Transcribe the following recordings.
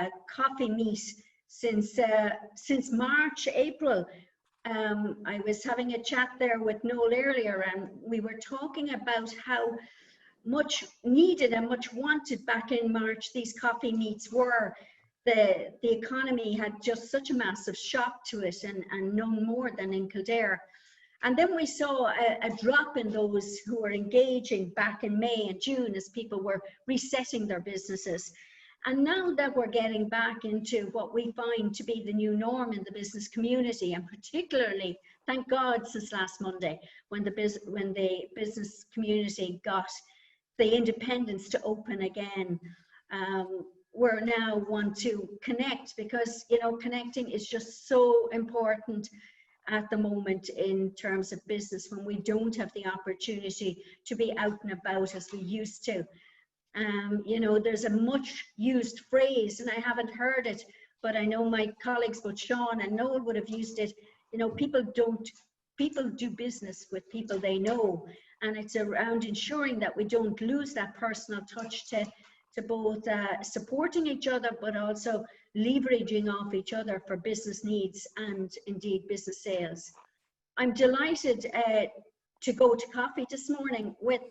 a coffee meet since March, April. I was having a chat there with Noel earlier, and we were talking about how much needed and much wanted back in March these coffee meets were. The economy had just such a massive shock to it, and none more than in Kildare. And then we saw a drop in those who were engaging back in May and June as people were resetting their businesses. And now that we're getting back into what we find to be the new norm in the business community, and particularly, thank God, since last Monday, when the business community got the independence to open again, we're now want to connect, because, you know, connecting is just so important at the moment in terms of business, when we don't have the opportunity to be out and about as we used to. You know, there's a much used phrase, and I haven't heard it, but I know my colleagues, both Sean and Noel, would have used it. You know, people do business with people they know, and it's around ensuring that we don't lose that personal touch to both supporting each other, but also leveraging off each other for business needs and indeed business sales. I'm delighted to go to coffee this morning with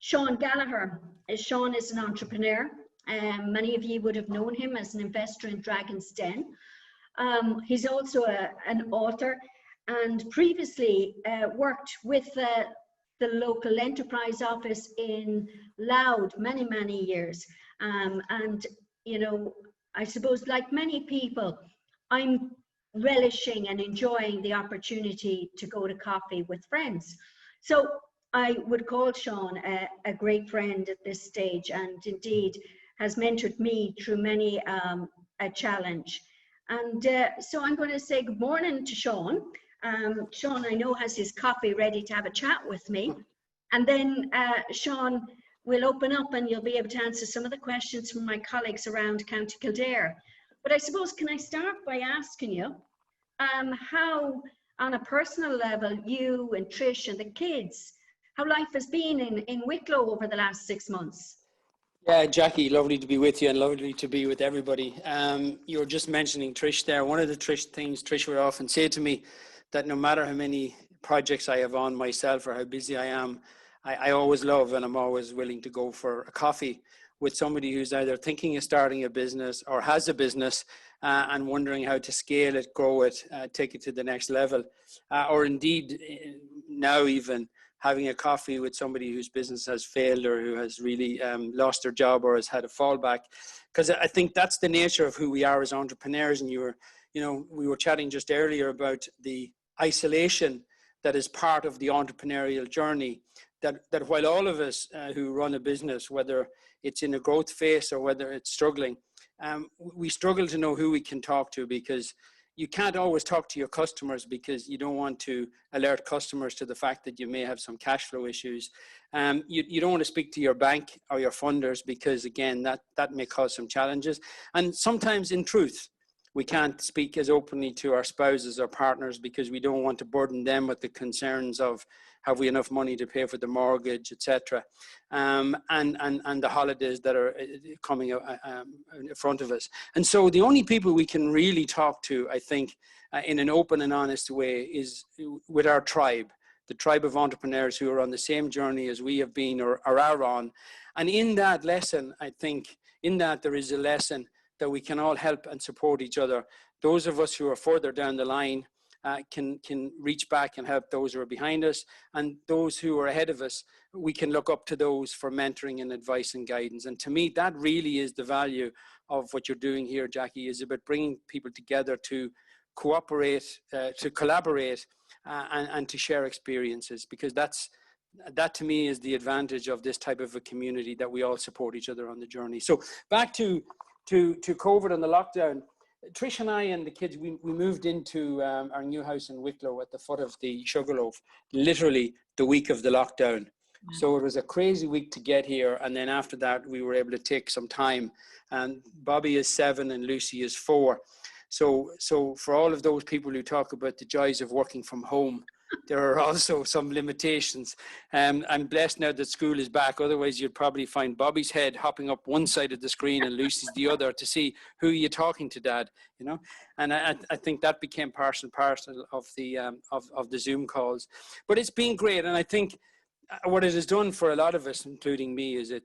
Sean Gallagher. Sean is an entrepreneur. Many of you would have known him as an investor in Dragon's Den. He's also an author, and previously worked with the local enterprise office in Loud many years. And, you know, I suppose like many people, I'm relishing and enjoying the opportunity to go to coffee with friends. So I would call Sean a great friend at this stage, and indeed has mentored me through many a challenge. And so I'm going to say good morning to Sean. Sean, I know, has his coffee ready to have a chat with me. And then Sean will open up and you'll be able to answer some of the questions from my colleagues around County Kildare. But I suppose, can I start by asking you how, on a personal level, you and Trish and the kids, how life has been in Wicklow over the last 6 months? Yeah, Jackie, lovely to be with you and lovely to be with everybody. You were just mentioning Trish there. One of the things Trish would often say to me, that no matter how many projects I have on myself or how busy I am, I always love, and I'm always willing to go for a coffee with somebody who's either thinking of starting a business or has a business and wondering how to scale it, grow it, take it to the next level, or indeed now even having a coffee with somebody whose business has failed or who has really lost their job or has had a fallback. Because I think that's the nature of who we are as entrepreneurs. And we were chatting just earlier about the isolation that is part of the entrepreneurial journey, that while all of us who run a business, whether it's in a growth phase or whether it's struggling, we struggle to know who we can talk to, because you can't always talk to your customers because you don't want to alert customers to the fact that you may have some cash flow issues. You don't want to speak to your bank or your funders because, again, that may cause some challenges. And sometimes, in truth, we can't speak as openly to our spouses or partners because we don't want to burden them with the concerns of, have we enough money to pay for the mortgage, etc., and the holidays that are coming in front of us. And so the only people we can really talk to, I think, in an open and honest way is with our tribe, the tribe of entrepreneurs who are on the same journey as we have been or are on. And in that lesson, I think, in that there is a lesson that we can all help and support each other. Those of us who are further down the line can reach back and help those who are behind us, and those who are ahead of us, we can look up to those for mentoring and advice and guidance. And to me, that really is the value of what you're doing here, Jackie, is about bringing people together to cooperate, to collaborate, and to share experiences, because that to me is the advantage of this type of a community, that we all support each other on the journey. So back to COVID and the lockdown. Trish and I and the kids, we moved into our new house in Wicklow at the foot of the Sugarloaf, literally the week of the lockdown. So it was a crazy week to get here. And then after that, we were able to take some time. And Bobby is 7 and Lucy is 4. So for all of those people who talk about the joys of working from home, there are also some limitations. I'm blessed now that school is back. Otherwise, you'd probably find Bobby's head hopping up one side of the screen and Lucy's the other to see who you're talking to, Dad. You know, and I think that became part and parcel of the Zoom calls. But it's been great, and I think what it has done for a lot of us, including me, is it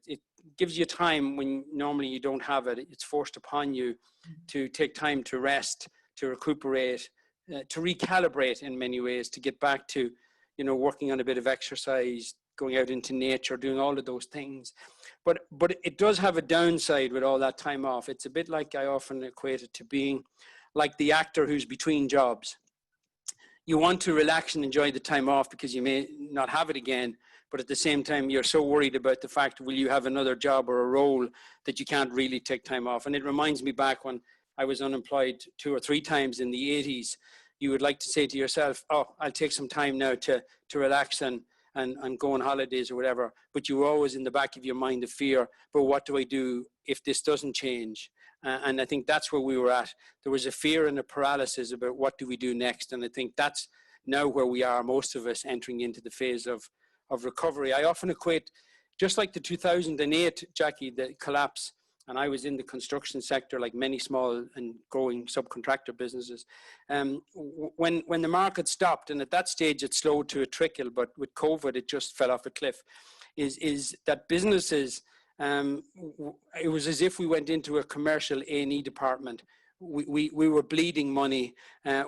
gives you time when normally you don't have it. It's forced upon you to take time to rest, to recuperate, to recalibrate in many ways, to get back to, you know, working on a bit of exercise, going out into nature, doing all of those things. But it does have a downside with all that time off. It's a bit like, I often equate it to being like the actor who's between jobs. You want to relax and enjoy the time off because you may not have it again, but at the same time, you're so worried about the fact, will you have another job or a role, that you can't really take time off. And it reminds me back when I was unemployed 2 or 3 times in the 80s, you would like to say to yourself, oh, I'll take some time now to relax and go on holidays or whatever. But you were always in the back of your mind the fear, but what do I do if this doesn't change? And I think that's where we were at. There was a fear and a paralysis about what do we do next. And I think that's now where we are, most of us, entering into the phase of recovery. I often equate, just like the 2008, Jackie, the collapse, and I was in the construction sector, like many small and growing subcontractor businesses. When the market stopped, and at that stage it slowed to a trickle, but with COVID it just fell off a cliff, is that businesses, it was as if we went into a commercial A&E department. We were bleeding money.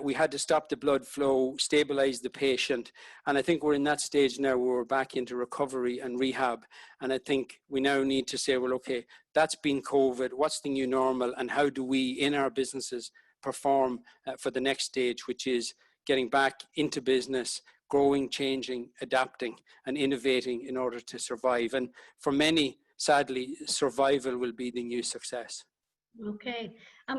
We had to stop the blood flow, stabilize the patient. And I think we're in that stage now where we're back into recovery and rehab. And I think we now need to say, well, okay, that's been COVID. What's the new normal? And how do we, in our businesses, perform for the next stage, which is getting back into business, growing, changing, adapting, and innovating in order to survive. And for many, sadly, survival will be the new success. Okay.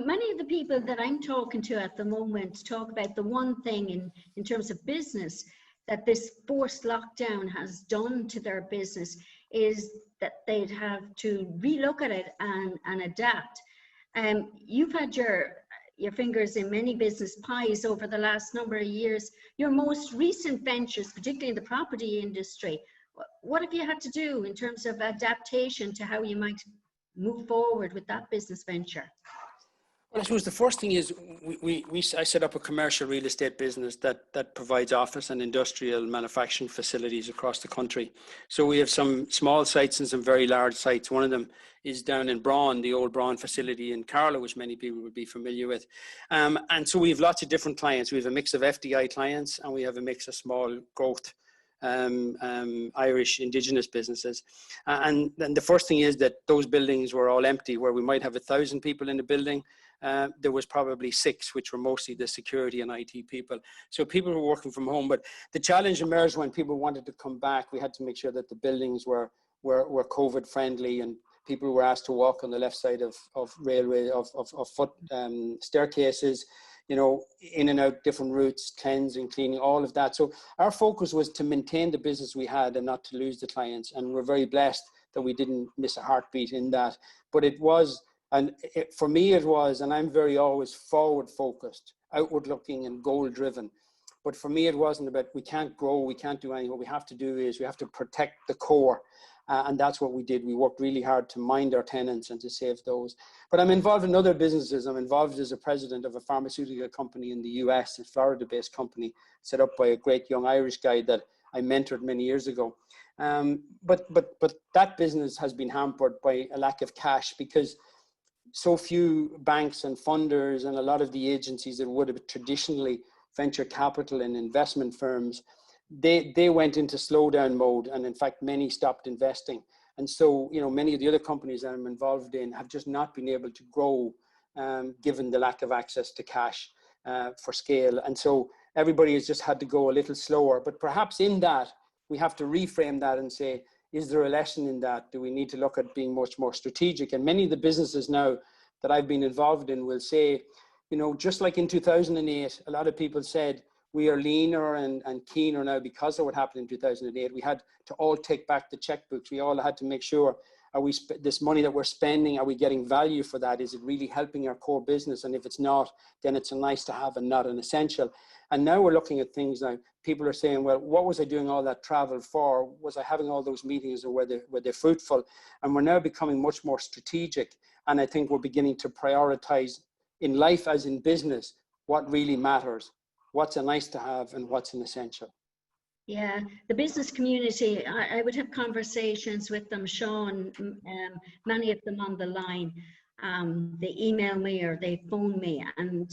Many of the people that I'm talking to at the moment talk about the one thing in terms of business that this forced lockdown has done to their business is that they'd have to relook at it and adapt. You've had your fingers in many business pies over the last number of years. Your most recent ventures, particularly in the property industry, what have you had to do in terms of adaptation to how you might move forward with that business venture? Well, I suppose the first thing is I set up a commercial real estate business that provides office and industrial manufacturing facilities across the country. So we have some small sites and some very large sites. One of them is down in Braun, the old Braun facility in Carlow, which many people would be familiar with. And so we have lots of different clients. We have a mix of FDI clients and we have a mix of small growth Irish indigenous businesses. And then the first thing is that those buildings were all empty. Where we might have 1,000 people in a building, there was probably 6, which were mostly the security and IT people. So people were working from home. But the challenge emerged when people wanted to come back. We had to make sure that the buildings were COVID friendly, and people were asked to walk on the left side of railway, of foot staircases, you know, in and out different routes, cleansing, cleaning, all of that. So our focus was to maintain the business we had and not to lose the clients. And we're very blessed that we didn't miss a heartbeat in that. But it was, and for me it was, and I'm very always forward focused, outward looking and goal driven. But for me it wasn't about, we can't grow, we can't do anything. What we have to do is we have to protect the core. And that's what we did. We worked really hard to mind our tenants and to save those. But I'm involved in other businesses. I'm involved as a president of a pharmaceutical company in the US, a Florida-based company set up by a great young Irish guy that I mentored many years ago. But that business has been hampered by a lack of cash because so few banks and funders and a lot of the agencies that would have traditionally venture capital and investment firms, they went into slowdown mode, and in fact many stopped investing. And so, you know, many of the other companies that I'm involved in have just not been able to grow given the lack of access to cash for scale. And so everybody has just had to go a little slower. But perhaps in that we have to reframe that and say, is there a lesson in that? Do we need to look at being much more strategic? And many of the businesses now that I've been involved in will say, you know, just like in 2008, a lot of people said, we are leaner and keener now because of what happened in 2008. We had to all take back the checkbooks. We all had to make sure this money that we're spending, are we getting value for that? Is it really helping our core business? And if it's not, then it's a nice to have and not an essential. And now we're looking at things now. People are saying, well, what was I doing all that travel for? Was I having all those meetings, or were they fruitful? And we're now becoming much more strategic. And I think we're beginning to prioritize in life as in business, what really matters, what's a nice to have and what's an essential. Yeah, the business community, I would have conversations with them, Sean, many of them on the line. They email me or they phone me, and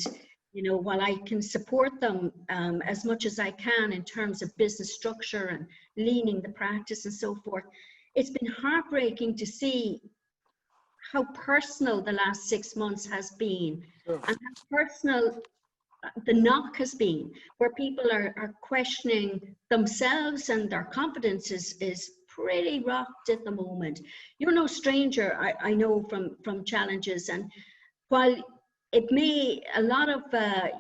you know, while I can support them as much as I can in terms of business structure and leaning the practice and so forth, it's been heartbreaking to see how personal the last 6 months has been, and how personal the knock has been, where people are questioning themselves, and their confidence is pretty rocked at the moment. You're no stranger, I know, from challenges, and while it may, a lot of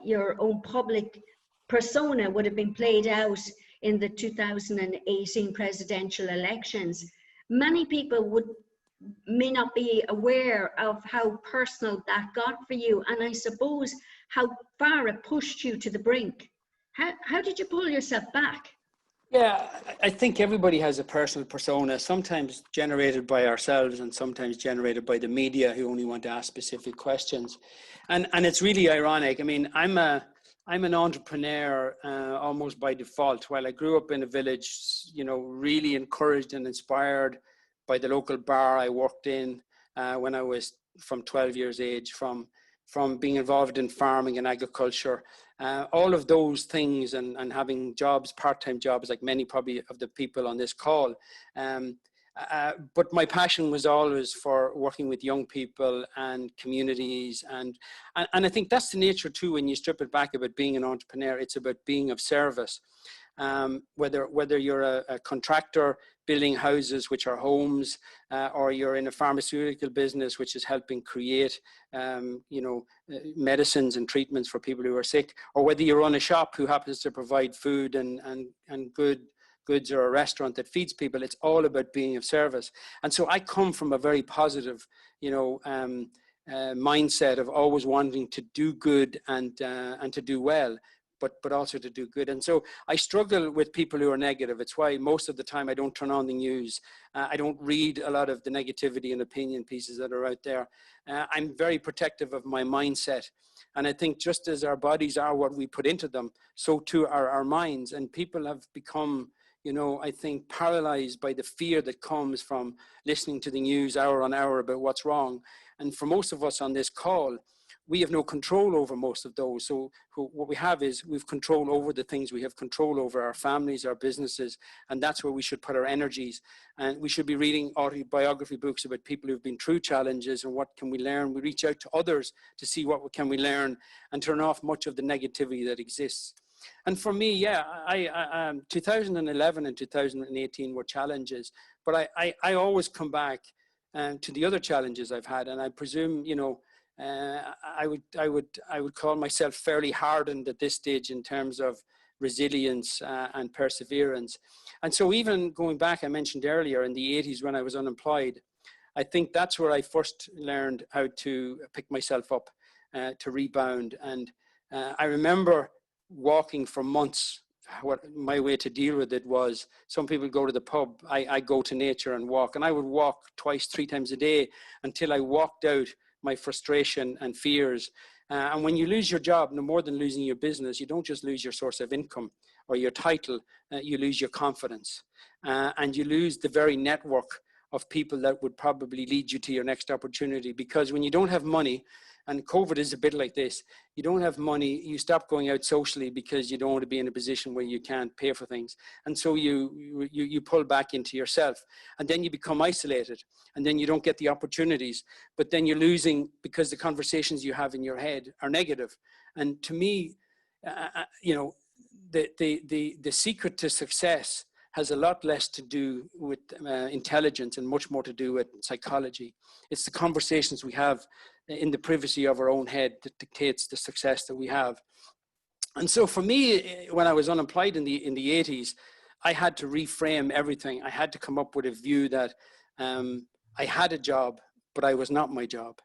your own public persona would have been played out in the 2018 presidential elections, many people may not be aware of how personal that got for you, and I suppose how far it pushed you to the brink. How did you pull yourself back? Yeah, I think everybody has a personal persona, sometimes generated by ourselves and sometimes generated by the media, who only want to ask specific questions. And it's really ironic. I mean, I'm an entrepreneur almost by default. While I grew up in a village, you know, really encouraged and inspired by the local bar I worked in when I was from 12 years age, from being involved in farming and agriculture, all of those things, and having jobs, part-time jobs, like many probably of the people on this call. But my passion was always for working with young people and communities. And I think that's the nature too, when you strip it back, about being an entrepreneur. It's about being of service. Whether you're a contractor building houses, which are homes, or you're in a pharmaceutical business, which is helping create, medicines and treatments for people who are sick, or whether you run a shop who happens to provide food and goods, or a restaurant that feeds people. It's all about being of service. And so I come from a very positive, mindset of always wanting to do good and to do well. But also to do good. And so I struggle with people who are negative. It's why most of the time I don't turn on the news. I don't read a lot of the negativity and opinion pieces that are out there. I'm very protective of my mindset. And I think just as our bodies are what we put into them, so too are our minds. And people have become, I think, paralyzed by the fear that comes from listening to the news hour on hour about what's wrong. And for most of us on this call, we have no control over most of those. So what we have is we've control over the things we have control over: our families, our businesses, and that's where we should put our energies. And we should be reading autobiography books about people who've been through challenges and what can we learn. We reach out to others to see what can we learn and turn off much of the negativity that exists. And for me, 2011 and 2018 were challenges, but I always come back to the other challenges I've had. And I presume, I would call myself fairly hardened at this stage in terms of resilience and perseverance. And so even going back, I mentioned earlier, in the 80s when I was unemployed, I think that's where I first learned how to pick myself up, to rebound. And I remember walking for months. What my way to deal with it was, some people go to the pub, I go to nature and walk, and I would walk 2-3 times a day until I walked out my frustration and fears. And when you lose your job, no more than losing your business, you don't just lose your source of income or your title, you lose your confidence. And you lose the very network of people that would probably lead you to your next opportunity. Because when you don't have money, and COVID is a bit like this, you don't have money, you stop going out socially because you don't want to be in a position where you can't pay for things. And so you pull back into yourself, and then you become isolated, and then you don't get the opportunities, but then you're losing because the conversations you have in your head are negative. And to me, the secret to success has a lot less to do with intelligence and much more to do with psychology. It's the conversations we have in the privacy of our own head that dictates the success that we have. And so for me, when I was unemployed in the 80s, I had to reframe everything. I had to come up with a view that I had a job, but I was not my job.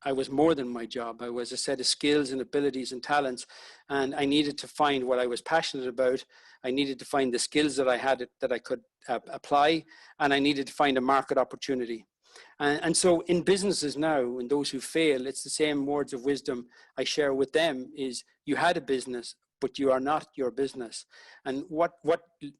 I was more than my job. I was a set of skills and abilities and talents, and I needed to find what I was passionate about. I needed to find the skills that I had that I could apply, and I needed to find a market opportunity. And so in businesses now, and those who fail, it's the same words of wisdom I share with them is you had a business, but you are not your business. And what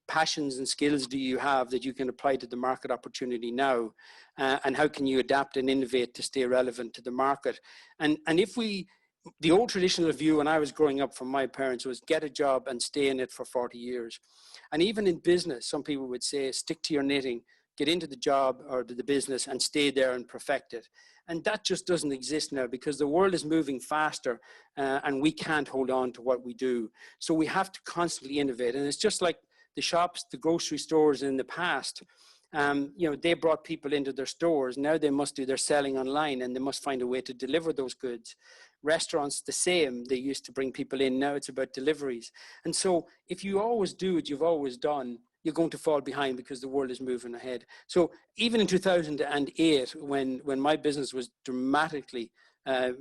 passions and skills do you have that you can apply to the market opportunity now? And how can you adapt and innovate to stay relevant to the market? And if the old traditional view when I was growing up from my parents was get a job and stay in it for 40 years. And even in business, some people would say, stick to your knitting, get into the job or the business and stay there and perfect it. And that just doesn't exist now because the world is moving faster and we can't hold on to what we do. So we have to constantly innovate. And it's just like the shops, the grocery stores in the past, they brought people into their stores. Now they must do their selling online and they must find a way to deliver those goods. Restaurants, the same. They used to bring people in. Now it's about deliveries. And so if you always do what you've always done, you're going to fall behind because the world is moving ahead. So even in 2008, when my business was dramatically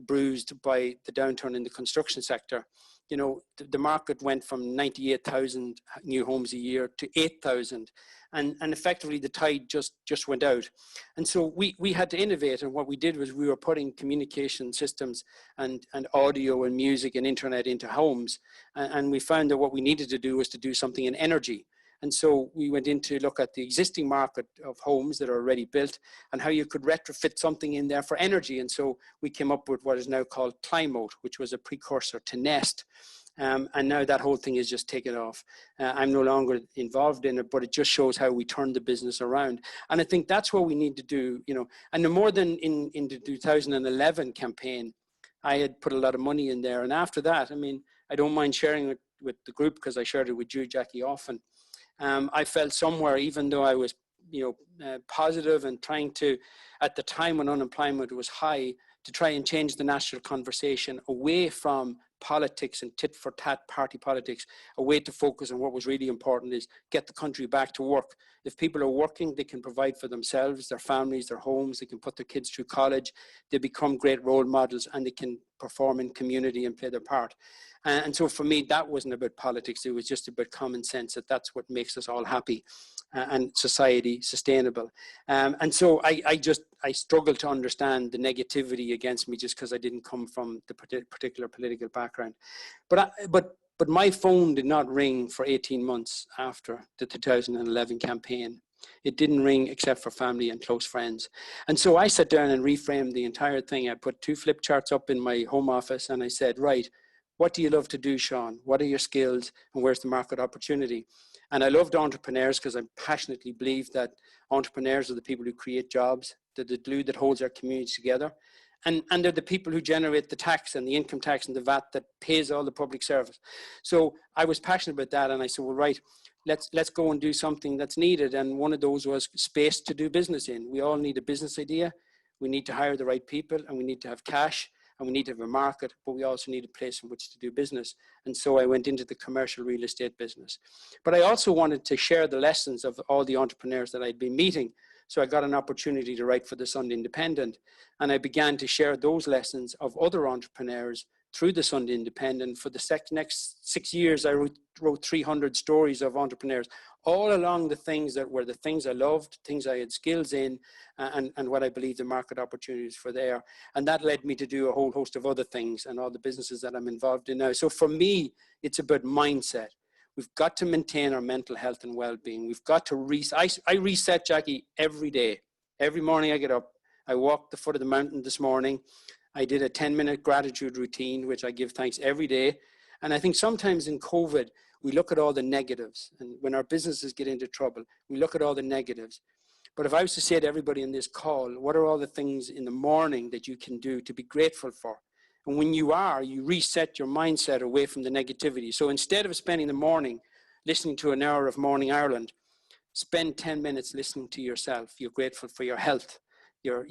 bruised by the downturn in the construction sector, the market went from 98,000 new homes a year to 8,000. And effectively the tide just went out. And so we had to innovate. And what we did was we were putting communication systems and audio and music and internet into homes. And we found that what we needed to do was to do something in energy. And so we went in to look at the existing market of homes that are already built and how you could retrofit something in there for energy. And so we came up with what is now called Climote, which was a precursor to Nest. And now that whole thing is just taken off. I'm no longer involved in it, but it just shows how we turned the business around. And I think that's what we need to do, and no more than in the 2011 campaign, I had put a lot of money in there. And after that, I don't mind sharing it with the group because I shared it with you, Jackie, often. I felt somewhere, even though I was, positive and trying to, at the time when unemployment was high, to try and change the national conversation away from politics and tit for tat party politics, a way to focus on what was really important is get the country back to work. If people are working, they can provide for themselves, their families, their homes, they can put their kids through college, they become great role models and they can perform in community and play their part. And so for me, that wasn't about politics, it was just about common sense that that's what makes us all happy and society sustainable. And so I struggled to understand the negativity against me just because I didn't come from the particular political background. But my phone did not ring for 18 months after the 2011 campaign. It didn't ring except for family and close friends. And so I sat down and reframed the entire thing. I put 2 flip charts up in my home office and I said, right, what do you love to do, Sean? What are your skills and where's the market opportunity? And I loved entrepreneurs because I passionately believe that entrepreneurs are the people who create jobs. They're the glue that holds our communities together. And they're the people who generate the tax and the income tax and the VAT that pays all the public service. So I was passionate about that. And I said, well, right, let's go and do something that's needed. And one of those was space to do business in. We all need a business idea. We need to hire the right people and we need to have cash. And we need to have a market, but we also need a place in which to do business. And so I went into the commercial real estate business. But I also wanted to share the lessons of all the entrepreneurs that I'd been meeting. So I got an opportunity to write for the Sunday Independent. And I began to share those lessons of other entrepreneurs through the Sunday Independent. For the next 6 years, I wrote 300 stories of entrepreneurs, all along the things that were the things I loved, things I had skills in, and what I believe the market opportunities for there. And that led me to do a whole host of other things and all the businesses that I'm involved in now. So for me, it's about mindset. We've got to maintain our mental health and well-being. We've got to I reset, Jackie, every day. Every morning I get up, I walked the foot of the mountain this morning. I did a 10-minute gratitude routine, which I give thanks every day. And I think sometimes in COVID, we look at all the negatives. And when our businesses get into trouble, we look at all the negatives. But if I was to say to everybody in this call, what are all the things in the morning that you can do to be grateful for? And when you reset your mindset away from the negativity. So instead of spending the morning listening to an hour of Morning Ireland, spend 10 minutes listening to yourself. You're grateful for your health, your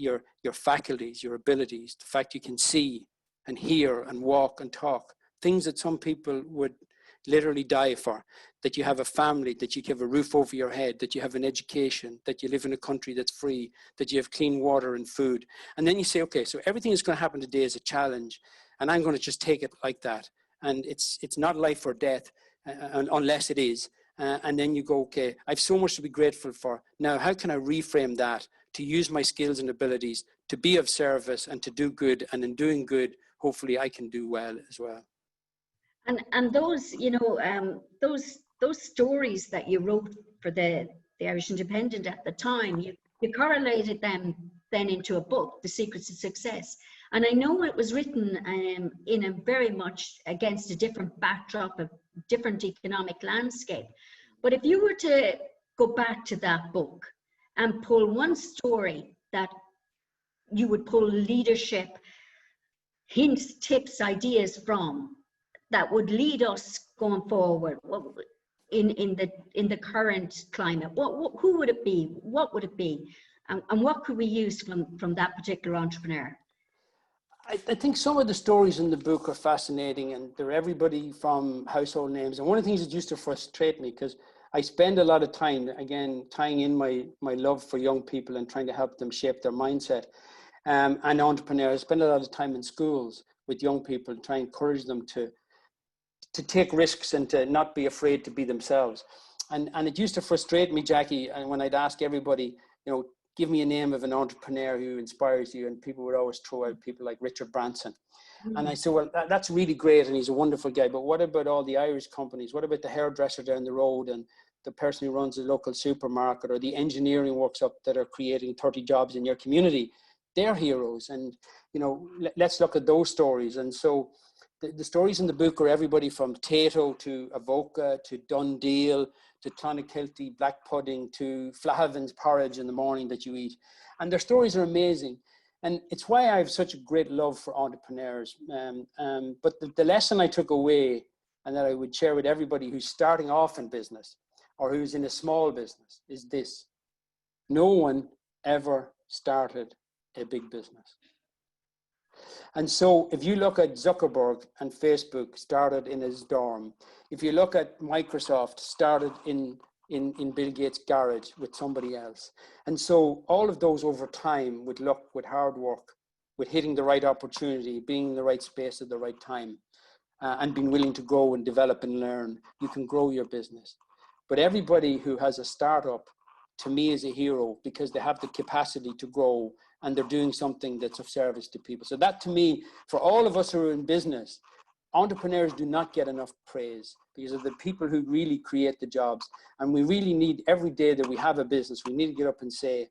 faculties, your abilities, the fact you can see and hear and walk and talk, things that some people would literally die for, that you have a family, that you have a roof over your head, that you have an education, that you live in a country that's free, that you have clean water and food. And then you say, okay, so everything that's going to happen today is a challenge, and I'm going to just take it like that. And it's not life or death, unless it is. And then you go, okay, I have so much to be grateful for. Now, how can I reframe that to use my skills and abilities to be of service and to do good? And in doing good, hopefully I can do well as well. And those, you know, those stories that you wrote for the Irish Independent at the time, you correlated them then into a book, The Secrets of Success. And I know it was written in a very much against a different backdrop, a different economic landscape. But if you were to go back to that book and pull one story that you would pull leadership hints, tips, ideas from, that would lead us going forward in the current climate, who would it be? What would it be? And what could we use from that particular entrepreneur? I think some of the stories in the book are fascinating, and they're everybody from household names. And one of the things that used to frustrate me, because I spend a lot of time, again, tying in my love for young people and trying to help them shape their mindset, and entrepreneurs. I spend a lot of time in schools with young people, trying to encourage them to take risks and to not be afraid to be themselves. And it used to frustrate me, Jackie, and when I'd ask everybody, you know, give me a name of an entrepreneur who inspires you, and people would always throw out people like Richard Branson. And I said, well, that's really great, and he's a wonderful guy, but what about all the Irish companies? What about the hairdresser down the road, and the person who runs a local supermarket, or the engineering workshop that are creating 30 jobs in your community? They're heroes. And, you know, let's look at those stories. And so the stories in the book are everybody from Tato to Avoca to Dundeel to Clonakilty black pudding to Flahavan's porridge in the morning that you eat. And their stories are amazing. And it's why I have such a great love for entrepreneurs. But the lesson I took away, and that I would share with everybody who's starting off in business or who's in a small business, is this: no one ever started a big business. And so if you look at Zuckerberg and Facebook, started in his dorm. If you look at Microsoft, started in Bill Gates' garage with somebody else. And so all of those over time, with luck, with hard work, with hitting the right opportunity, being in the right space at the right time, and being willing to grow and develop and learn, you can grow your business. But everybody who has a startup, to me, is a hero, because they have the capacity to grow and they're doing something that's of service to people. So that, to me, for all of us who are in business, entrepreneurs do not get enough praise, because of the people who really create the jobs. And we really need, every day that we have a business, we need to get up and say,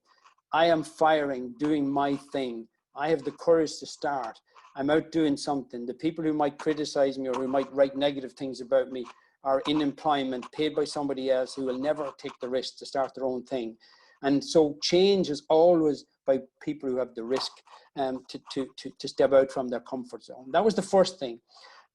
I am firing, doing my thing. I have the courage to start. I'm out doing something. The people who might criticize me or who might write negative things about me are in employment, paid by somebody else, who will never take the risk to start their own thing. And so change is always by people who have the risk to step out from their comfort zone. That was the first thing.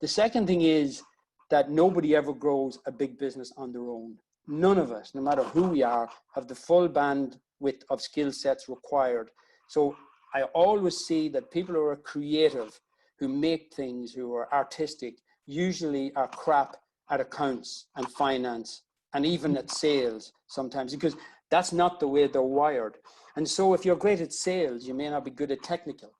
The second thing is that nobody ever grows a big business on their own. None of us, no matter who we are, have the full bandwidth of skill sets required. So I always see that people who are creative, who make things, who are artistic, usually are crap at accounts and finance and even at sales sometimes, because that's not the way they're wired. And so if you're great at sales, you may not be good at technical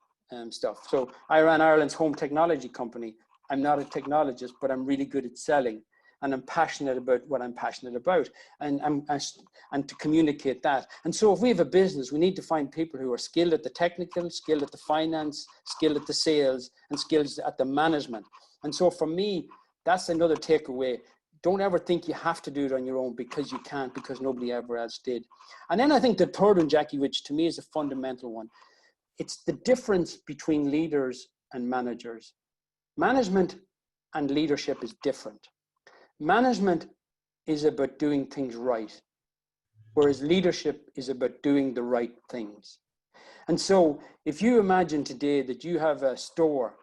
stuff. So I ran Ireland's home technology company. I'm not a technologist, but I'm really good at selling, and I'm passionate about what I'm passionate about, and to communicate that. And so if we have a business, we need to find people who are skilled at the technical, skilled at the finance, skilled at the sales, and skilled at the management. And so for me, that's another takeaway. Don't ever think you have to do it on your own, because you can't, because nobody ever else did. And then I think the third one, Jackie, which to me is a fundamental one, it's the difference between leaders and managers. Management and leadership is different. Management is about doing things right, whereas leadership is about doing the right things. And so if you imagine today that you have a store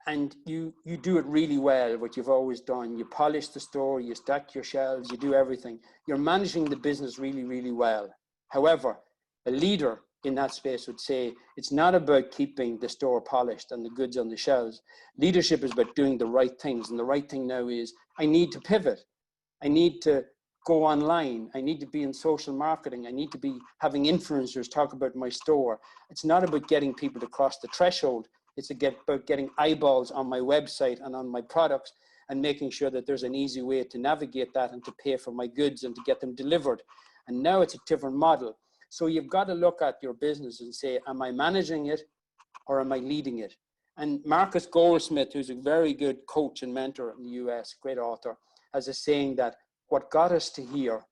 and you do it really well, what you've always done, you polish the store, you stack your shelves, you do everything, you're managing the business really, really well. However, a leader in that space would say, it's not about keeping the store polished and the goods on the shelves. Leadership is about doing the right things. And the right thing now is, I need to pivot. I need to go online. I need to be in social marketing. I need to be having influencers talk about my store. It's not about getting people to cross the threshold. It's about getting eyeballs on my website and on my products, and making sure that there's an easy way to navigate that and to pay for my goods and to get them delivered. And now it's a different model. So you've got to look at your business and say, am I managing it or am I leading it? And Marcus Goldsmith, who's a very good coach and mentor in the US, great author, has a saying that what got us to here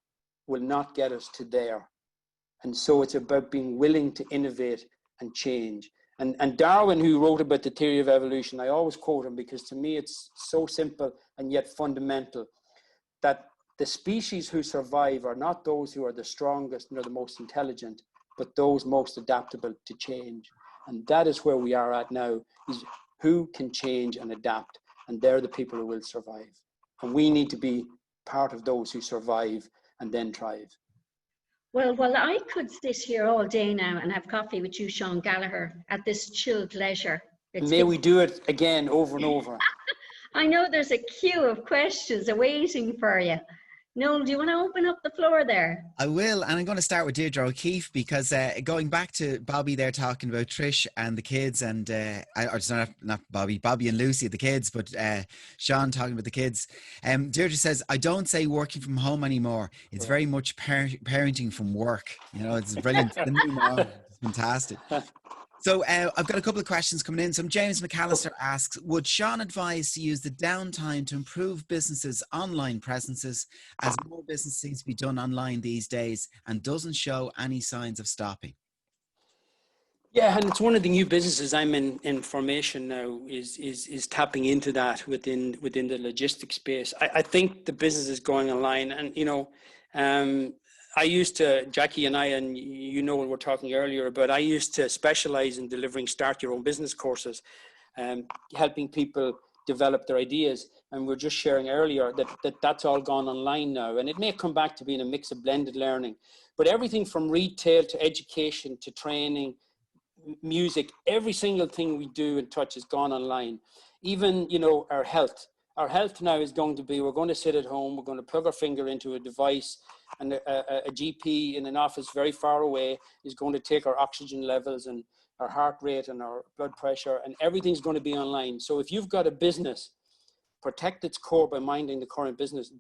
will not get us to there. And so it's about being willing to innovate and change. And Darwin, who wrote about the theory of evolution, I always quote him because to me it's so simple and yet fundamental, that the species who survive are not those who are the strongest nor the most intelligent, but those most adaptable to change. And that is where we are at now, is who can change and adapt. And they're the people who will survive. And we need to be part of those who survive and then thrive. Well, I could sit here all day now and have coffee with you, Sean Gallagher, at this chilled leisure. May we do it again over and over. I know there's a queue of questions awaiting for you. Noel, do you want to open up the floor there? I will, and I'm going to start with Deirdre O'Keefe, because going back to Bobby there talking about Trish and the kids, and or not Bobby and Lucy, the kids, but Sean talking about the kids. Deirdre says, I don't say working from home anymore. It's very much parenting from work. You know, it's brilliant. The new mom. It's fantastic. So I've got a couple of questions coming in. So James McAllister asks, would Sean advise to use the downtime to improve businesses' online presences, as more business seems to be done online these days and doesn't show any signs of stopping? Yeah, and it's one of the new businesses I'm in formation now is tapping into that within the logistics space. I think the business is going online, and you know, I used to, Jackie and I, and you know, we were talking earlier about, I used to specialize in delivering start your own business courses, helping people develop their ideas. And we're just sharing earlier that's all gone online now. And it may come back to being a mix of blended learning, but everything from retail to education to training, music, every single thing we do and touch has gone online. Even, you know, our health now is going to be, we're going to sit at home, we're going to plug our finger into a device, and a GP in an office very far away is going to take our oxygen levels and our heart rate and our blood pressure, and everything's going to be online. So if you've got a business, protect its core by minding the current business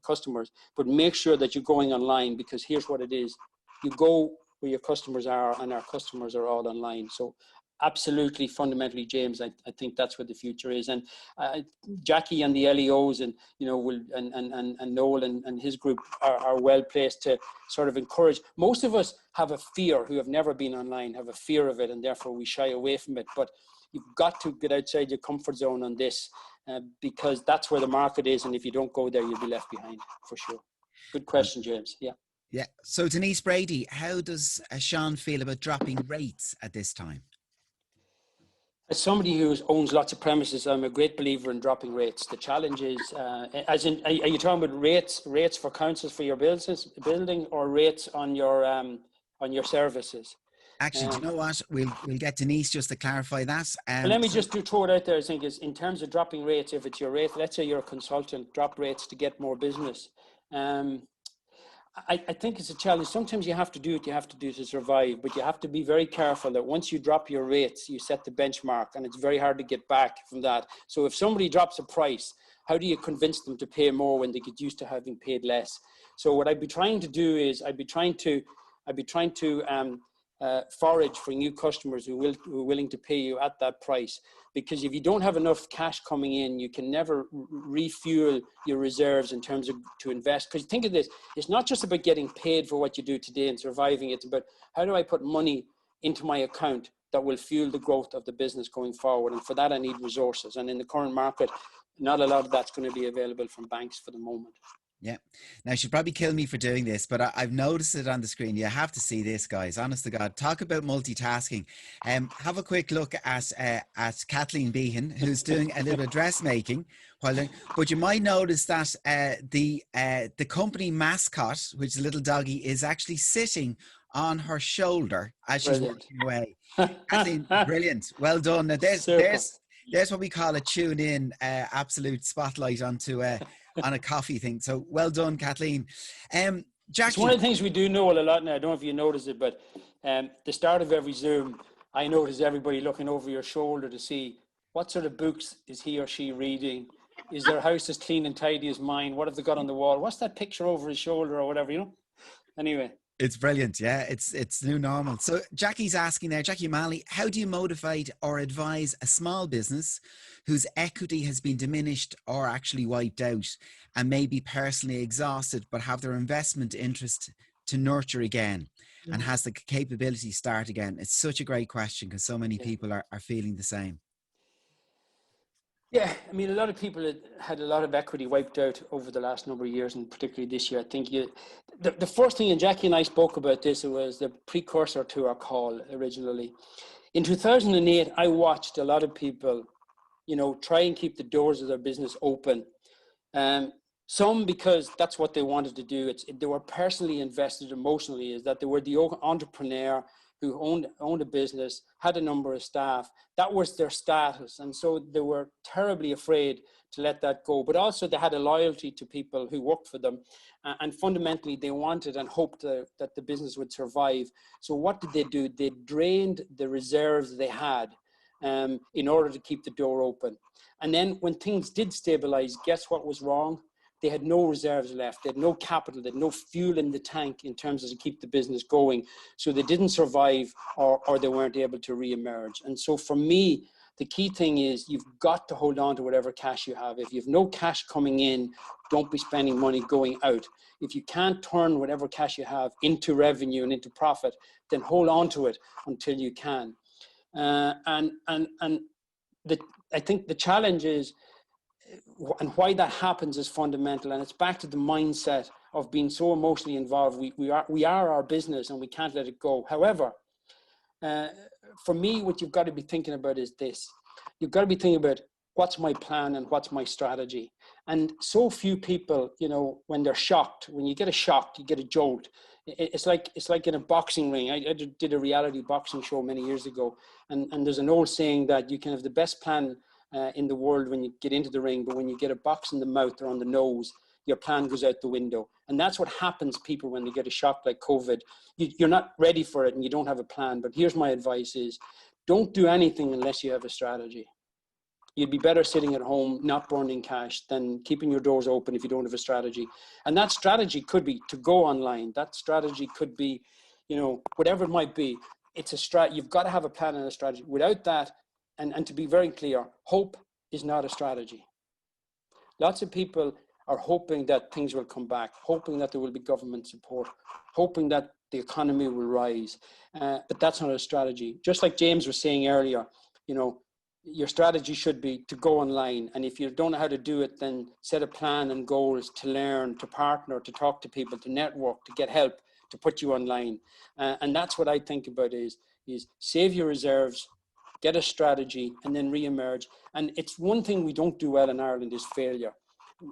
customers, but make sure that you're going online, because here's what it is. You go where your customers are, and our customers are all online. So absolutely, fundamentally, James, I think that's where the future is. And Jackie and the LEOs, and you know, and Noel and his group are well placed to sort of encourage. Most of us have a fear, who have never been online, have a fear of it, and therefore we shy away from it. But you've got to get outside your comfort zone on this, because that's where the market is, and if you don't go there, you'll be left behind for sure. Good question, James. Yeah. Yeah. So Denise Brady, how does Sean feel about dropping rates at this time? As somebody who owns lots of premises, I'm a great believer in dropping rates. The challenge is, as in, are you talking about rates for councils for your building, or rates on your services? Actually, do you know what? We'll get Denise just to clarify that. Let me just throw it out there. I think is, in terms of dropping rates, if it's your rate, let's say you're a consultant, drop rates to get more business. I think it's a challenge. Sometimes you have to do it to survive, but you have to be very careful that once you drop your rates, you set the benchmark, and it's very hard to get back from that. So if somebody drops a price, how do you convince them to pay more when they get used to having paid less? So what I'd be trying to do is I'd be trying to forage for new customers who are willing to pay you at that price. Because if you don't have enough cash coming in, you can never refuel your reserves in terms of to invest. Because think of this, it's not just about getting paid for what you do today and surviving. It's about, how do I put money into my account that will fuel the growth of the business going forward? And for that, I need resources. And in the current market, not a lot of that's going to be available from banks for the moment. Yeah. Now, she'd probably kill me for doing this, but I've noticed it on the screen. You have to see this, guys. Honest to God. Talk about multitasking. Have a quick look at Kathleen Behan, who's doing a little bit of dressmaking. But you might notice that the company mascot, which is a little doggy, is actually sitting on her shoulder as she's Brilliant. working away. Kathleen, brilliant. Well done. Now, Super. there's what we call a tune in absolute spotlight onto on a coffee thing. So well done, Kathleen. Jackie. It's one of the things we do know a lot now. I don't know if you notice it, but the start of every Zoom, I notice everybody looking over your shoulder to see what sort of books is he or she reading. Is their house as clean and tidy as mine? What have they got on the wall? What's that picture over his shoulder or whatever, you know? Anyway. It's brilliant. Yeah, it's new normal. So Jackie's asking there, Jackie O'Malley, how do you motivate or advise a small business whose equity has been diminished or actually wiped out and may be personally exhausted, but have their investment interest to nurture again and has the capability to start again? It's such a great question because so many people are feeling the same. Yeah, I mean, a lot of people had a lot of equity wiped out over the last number of years, and particularly this year. I think the first thing, and Jackie and I spoke about this, it was the precursor to our call originally. In 2008, I watched a lot of people, you know, try and keep the doors of their business open. Some because that's what they wanted to do. They were personally invested emotionally, is that they were the entrepreneur who owned a business, had a number of staff. That was their status. And so they were terribly afraid to let that go. But also they had a loyalty to people who worked for them. And fundamentally, they wanted and hoped that the business would survive. So what did they do? They drained the reserves they had in order to keep the door open. And then when things did stabilize, guess what was wrong? They had no reserves left. They had no capital. They had no fuel in the tank in terms of to keep the business going. So they didn't survive or they weren't able to re-emerge. And so for me, the key thing is you've got to hold on to whatever cash you have. If you have no cash coming in, don't be spending money going out. If you can't turn whatever cash you have into revenue and into profit, then hold on to it until you can. I think the challenge is, and why that happens is fundamental, and it's back to the mindset of being so emotionally involved. We are our business and we can't let it go. However, for me, what you've got to be thinking about is this. You've got to be thinking about what's my plan and what's my strategy. And so few people, you know, when they're shocked, when you get a shock, you get a jolt. It's like in a boxing ring. I did a reality boxing show many years ago, and there's an old saying that you can have the best plan in the world when you get into the ring, but when you get a box in the mouth or on the nose, your plan goes out the window. And that's what happens people when they get a shock like COVID. You're not ready for it and you don't have a plan. But here's my advice is, don't do anything unless you have a strategy. You'd be better sitting at home, not burning cash, than keeping your doors open if you don't have a strategy. And that strategy could be to go online. That strategy could be, you know, whatever it might be. It's a you've got to have a plan and a strategy. Without that, and to be very clear, hope is not a strategy. Lots of people are hoping that things will come back, hoping that there will be government support, hoping that the economy will rise. But that's not a strategy. Just like James was saying earlier, you know, your strategy should be to go online. And if you don't know how to do it, then set a plan and goals to learn, to partner, to talk to people, to network, to get help, to put you online. And that's what I think about is save your reserves, get a strategy, and then re-emerge. And it's one thing we don't do well in Ireland is failure.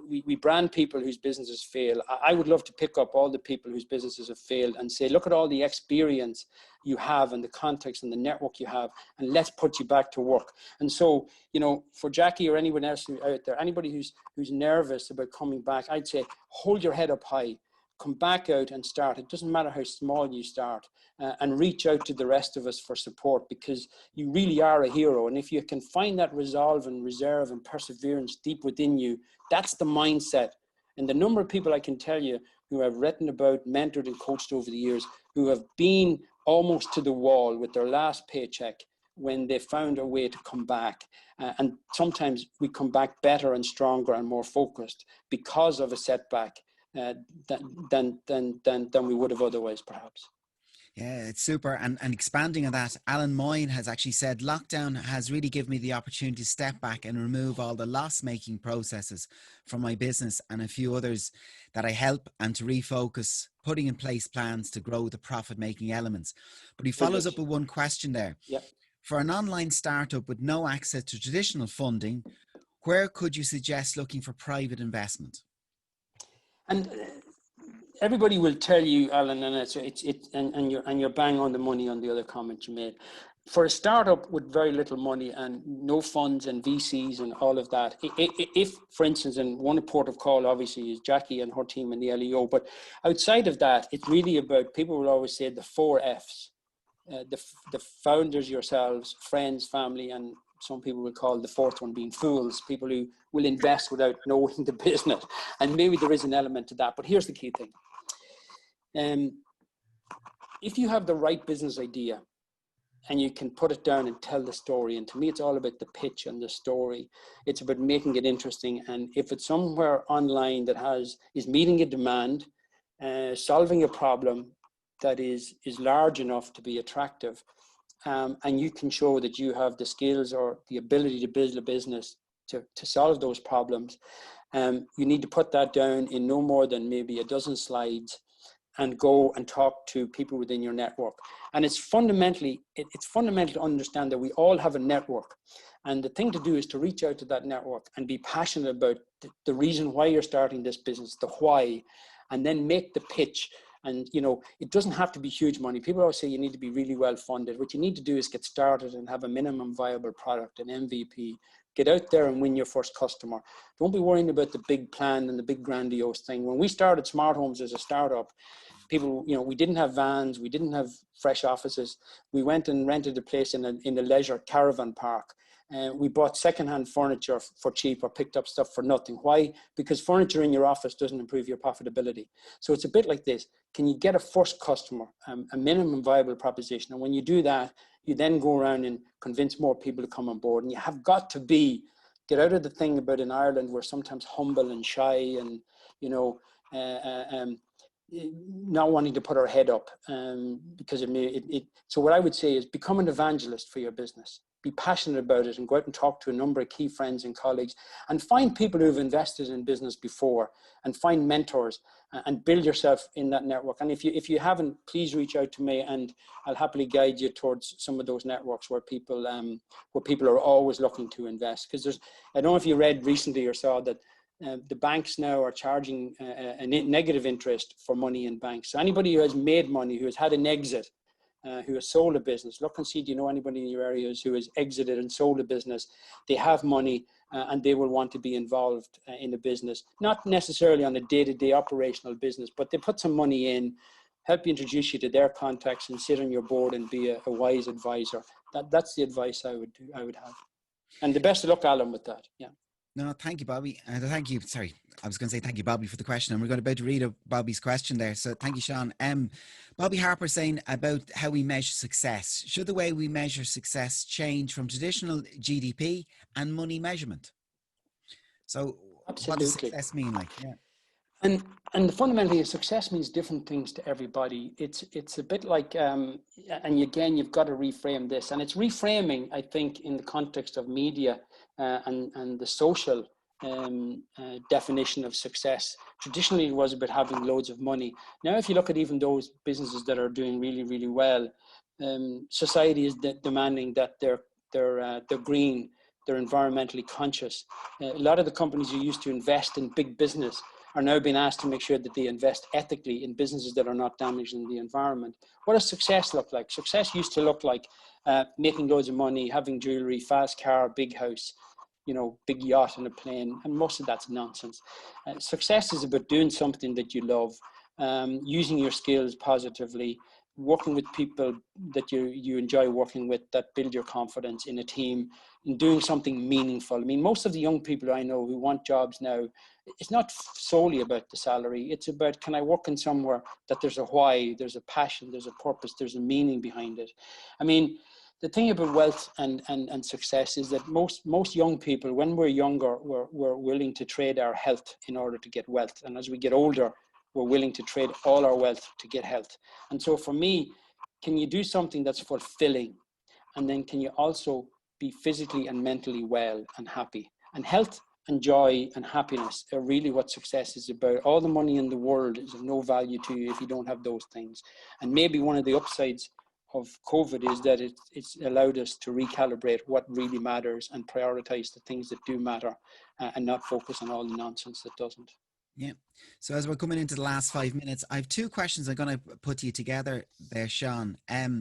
We brand people whose businesses fail. I would love to pick up all the people whose businesses have failed and say, look at all the experience you have and the context and the network you have, and let's put you back to work. And so, you know, for Jackie or anyone else out there, anybody who's nervous about coming back, I'd say hold your head up high. Come back out and start. It doesn't matter how small you start, and reach out to the rest of us for support, because you really are a hero. And if you can find that resolve and reserve and perseverance deep within you, that's the mindset. And the number of people I can tell you who I've written about, mentored and coached over the years, who have been almost to the wall with their last paycheck when they found a way to come back. And sometimes we come back better and stronger and more focused because of a setback. Than we would have otherwise, perhaps. Yeah, it's super. And expanding on that, Alan Moyne has actually said, lockdown has really given me the opportunity to step back and remove all the loss-making processes from my business and a few others that I help, and to refocus, putting in place plans to grow the profit-making elements. But he follows up with one question there. Yep. For an online startup with no access to traditional funding, where could you suggest looking for private investment? And everybody will tell you, Alan, and and you're bang on the money on the other comment you made. For a startup with very little money and no funds and VCs and all of that, if, for instance, and one port of call obviously is Jackie and her team in the LEO, but outside of that, it's really about, people will always say the 4 Fs, the founders, yourselves, friends, family, and some people will call the 4th one being fools, people who will invest without knowing the business. And maybe there is an element to that, but here's the key thing. If you have the right business idea, and you can put it down and tell the story. And to me, it's all about the pitch and the story. It's about making it interesting. And if it's somewhere online that is meeting a demand, solving a problem that is large enough to be attractive, and you can show that you have the skills or the ability to build a business to solve those problems, you need to put that down in no more than maybe a dozen slides and go and talk to people within your network. And it's fundamental to understand that we all have a network. And the thing to do is to reach out to that network and be passionate about the reason why you're starting this business, the why, and then make the pitch. And, you know, it doesn't have to be huge money. People always say you need to be really well funded. What you need to do is get started and have a minimum viable product, an MVP. Get out there and win your first customer. Don't be worrying about the big plan and the big grandiose thing. When we started Smart Homes as a startup, people, you know, we didn't have vans, we didn't have fresh offices. We went and rented a place in a leisure caravan park. We bought secondhand furniture for cheap or picked up stuff for nothing. Why? Because furniture in your office doesn't improve your profitability. So it's a bit like this. Can you get a first customer, a minimum viable proposition? And when you do that, you then go around and convince more people to come on board. And you have got to get out of the thing about in Ireland, we're sometimes humble and shy and, you know, not wanting to put our head up because so what I would say is become an evangelist for your business. Be passionate about it and go out and talk to a number of key friends and colleagues and find people who've invested in business before and find mentors and build yourself in that network. And if you haven't, please reach out to me and I'll happily guide you towards some of those networks where people are always looking to invest. Because I don't know if you read recently or saw that the banks now are charging a negative interest for money in banks. So anybody who has made money, who has had an exit, who has sold a business, look and see, do you know anybody in your areas who has exited and sold a business? They have money and they will want to be involved in a business, not necessarily on a day-to-day operational business, but they put some money in, help you, introduce you to their contacts and sit on your board and be a wise advisor. That's the advice I would have. And the best of luck, Alan, with that. Yeah. No, thank you, Bobby. And thank you. Sorry, I was going to say thank you, Bobby, for the question. And we're about to read Bobby's question there. So thank you, Sean. Bobby Harper saying about how we measure success. Should the way we measure success change from traditional GDP and money measurement? So Absolutely. What does success mean? Like, yeah. And fundamentally, success means different things to everybody. It's a bit like, and again, you've got to reframe this. And it's reframing, I think, in the context of media and the social definition of success. Traditionally, it was about having loads of money. Now, if you look at even those businesses that are doing really, really well, society is demanding that they're green, they're environmentally conscious. A lot of the companies who used to invest in big business are now being asked to make sure that they invest ethically in businesses that are not damaging the environment. What does success look like? Success used to look like making loads of money, having jewelry, fast car, big house, you know, big yacht and a plane, and most of that's nonsense. Success is about doing something that you love, using your skills positively, working with people that you enjoy working with, that build your confidence in a team, and doing something meaningful. I mean, most of the young people I know who want jobs now, it's not solely about the salary. It's about, can I work in somewhere that there's a why, there's a passion, there's a purpose, there's a meaning behind it. I mean, the thing about wealth and success is that most young people, when we're younger, we're willing to trade our health in order to get wealth. And as we get older, we're willing to trade all our wealth to get health. And so for me, can you do something that's fulfilling? And then can you also be physically and mentally well and happy? And health and joy and happiness are really what success is about. All the money in the world is of no value to you if you don't have those things. And maybe one of the upsides of COVID is that it's allowed us to recalibrate what really matters and prioritize the things that do matter and not focus on all the nonsense that doesn't. Yeah. So as we're coming into the last 5 minutes, I have two questions I'm going to put to you together there, Sean.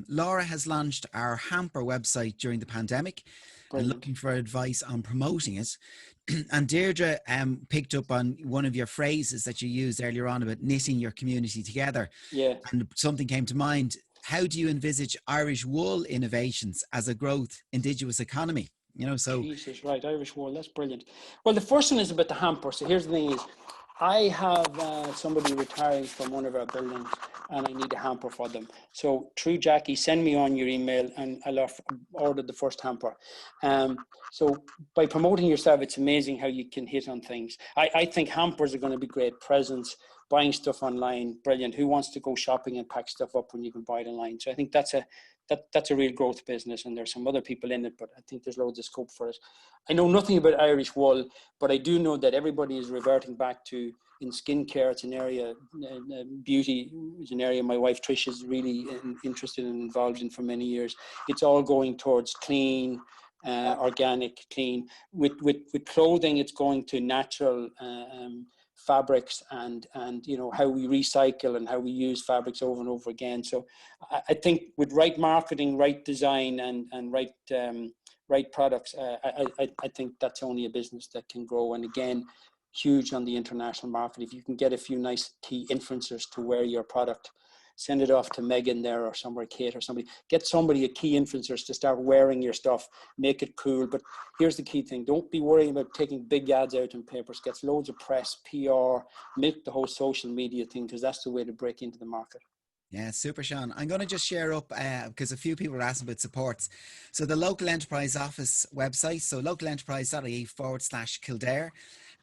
Laura has launched our hamper website during the pandemic and Brilliant. looking for advice on promoting it. And Deirdre picked up on one of your phrases that you used earlier on about knitting your community together. Yeah. And something came to mind. How do you envisage Irish wool innovations as a growth indigenous economy? You know, so Jesus, right, Irish wool, that's brilliant. Well, the first one is about the hamper. So here's the thing is, I have somebody retiring from one of our buildings and I need a hamper for them. So through Jackie, send me on your email and I'll order the first hamper. So by promoting yourself, it's amazing how you can hit on things. I think hampers are going to be great presents. Buying stuff online, brilliant. Who wants to go shopping and pack stuff up when you can buy it online? So I think that's a real growth business, and there's some other people in it, but I think there's loads of scope for it. I know nothing about Irish wool, but I do know that everybody is reverting back to, in skincare, it's an area, beauty is an area my wife Trish is really interested and involved in for many years. It's all going towards clean, organic, clean. With clothing, it's going to natural fabrics and you know, how we recycle and how we use fabrics over and over again. So I think with right marketing, right design, and right products, I think that's only a business that can grow. And again, huge on the international market. If you can get a few nice key influencers to wear your product, send it off to Megan there or somewhere, Kate or somebody, get somebody, a key influencers to start wearing your stuff, make it cool. But here's the key thing. Don't be worrying about taking big ads out in papers. Gets loads of press, PR, milk the whole social media thing, because that's the way to break into the market. yeah, super, Sean. I'm going to just share up because a few people are asking about supports. So the Local Enterprise Office website, so localenterprise.ie/Kildare.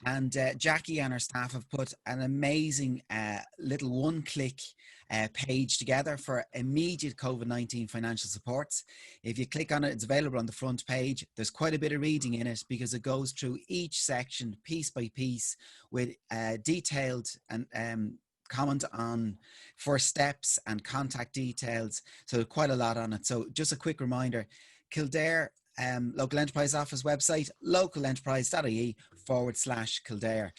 And Jackie and her staff have put an amazing little one-click page together for immediate COVID-19 financial supports. If you click on it, it's available on the front page. There's quite a bit of reading in it because it goes through each section piece by piece with detailed and comment on first steps and contact details. So quite a lot on it. So just a quick reminder, Kildare Local Enterprise Office website, localenterprise.ie/Kildare.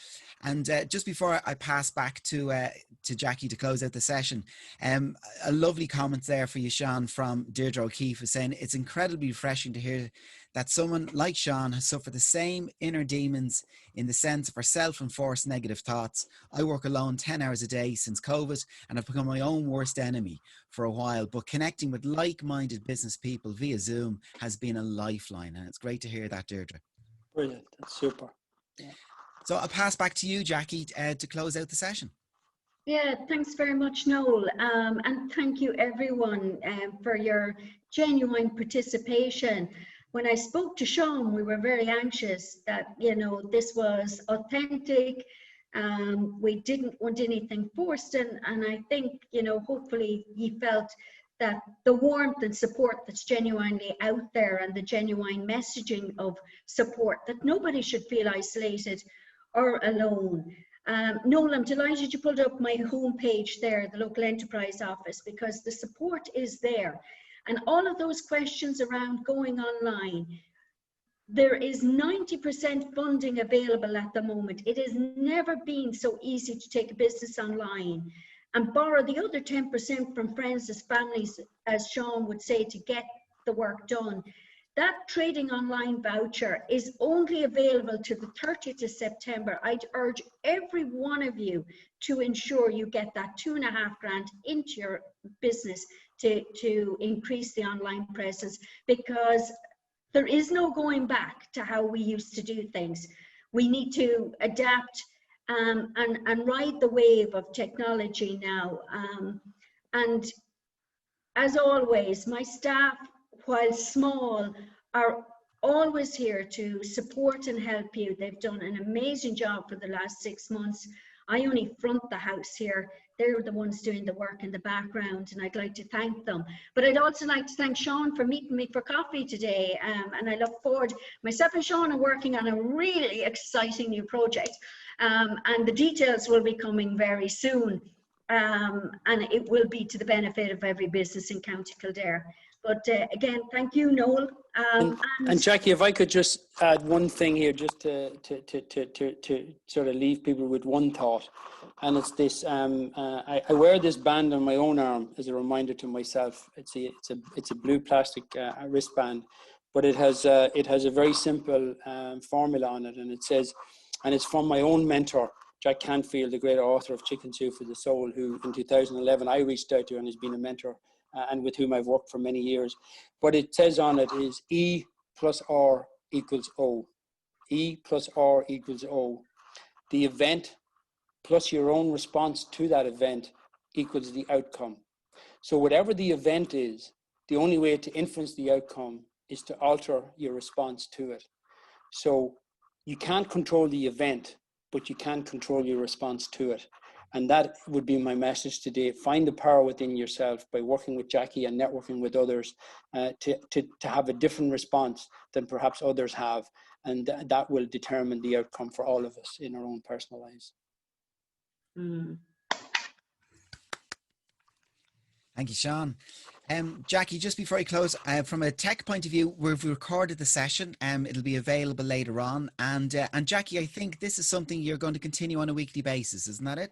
And just before I pass back to Jackie to close out the session, a lovely comment there for you, Sean, from Deirdre O'Keefe, is saying it's incredibly refreshing to hear that someone like Sean has suffered the same inner demons in the sense of her self-enforced negative thoughts. I work alone 10 hours a day since COVID and have become my own worst enemy for a while, but connecting with like-minded business people via Zoom has been a lifeline, and it's great to hear that, Deirdre. Brilliant. That's super. Yeah. So I'll pass back to you, Jackie, to close out the session. Yeah, thanks very much, Noel. And thank you, everyone, for your genuine participation. When I spoke to Sean, we were very anxious that, you know, this was authentic. We didn't want anything forced. And I think, you know, hopefully he felt that the warmth and support that's genuinely out there and the genuine messaging of support, that nobody should feel isolated or alone. Noel, I'm delighted you pulled up my homepage there, the Local Enterprise Office, because the support is there. And all of those questions around going online, there is 90% funding available at the moment. It has never been so easy to take a business online and borrow the other 10% from friends as families, as Sean would say, to get the work done. That trading online voucher is only available to the 30th of September. I'd urge every one of you to ensure you get that $2.5 into your business to increase the online presence, because there is no going back to how we used to do things. We need to adapt and ride the wave of technology now. And as always, my staff, while small, are always here to support and help you. They've done an amazing job for the last 6 months. I only front the house here. They're the ones doing the work in the background, and I'd like to thank them. But I'd also like to thank Sean for meeting me for coffee today. And I look forward, myself and Sean are working on a really exciting new project. And the details will be coming very soon. And it will be to the benefit of every business in County Kildare. But again, thank you, Noel. And Jackie, if I could just add one thing here, just to sort of leave people with one thought, and it's this: I wear this band on my own arm as a reminder to myself. It's a blue plastic wristband, but it has a very simple formula on it, and it says, and it's from my own mentor, Jack Canfield, the great author of Chicken Soup for the Soul, who in 2011 I reached out to and has been a mentor, and with whom I've worked for many years. But it says on it is E plus R equals O. E plus R equals O. The event plus your own response to that event equals the outcome. So whatever the event is, the only way to influence the outcome is to alter your response to it. So you can't control the event, but you can control your response to it. And that would be my message today. Find the power within yourself by working with Jackie and networking with others to have a different response than perhaps others have. And that will determine the outcome for all of us in our own personal lives. Thank you, Sean. Jackie, just before I close, from a tech point of view, we've recorded the session. It'll be available later on. And Jackie, I think this is something you're going to continue on a weekly basis, isn't that it?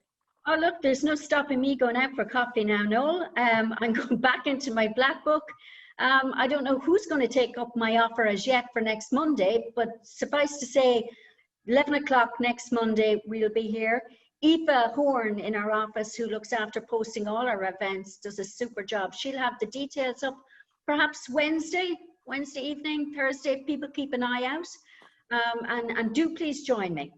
Oh, look, there's no stopping me going out for coffee now, Noel. I'm going back into my black book. I don't know who's going to take up my offer as yet for next Monday, but suffice to say, 11 o'clock next Monday, we'll be here. Aoife Horn in our office, who looks after posting all our events, does a super job. She'll have the details up perhaps Wednesday evening, Thursday. People keep an eye out, and do please join me.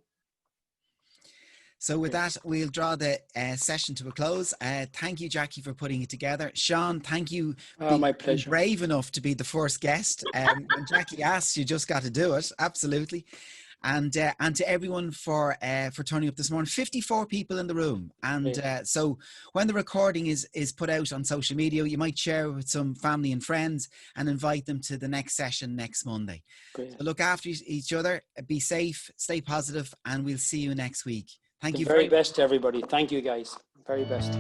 So with that, we'll draw the session to a close. Thank you, Jackie, for putting it together. Sean, thank you for my pleasure. being brave enough to be the first guest. When Jackie asked, you just got to do it. Absolutely. And to everyone for turning up this morning. 54 people in the room. And so when the recording is put out on social media, you might share with some family and friends and invite them to the next session next Monday. Great. So look after each other, be safe, stay positive, and we'll see you next week. Thank you. The very best to everybody. Thank you, guys. Very best.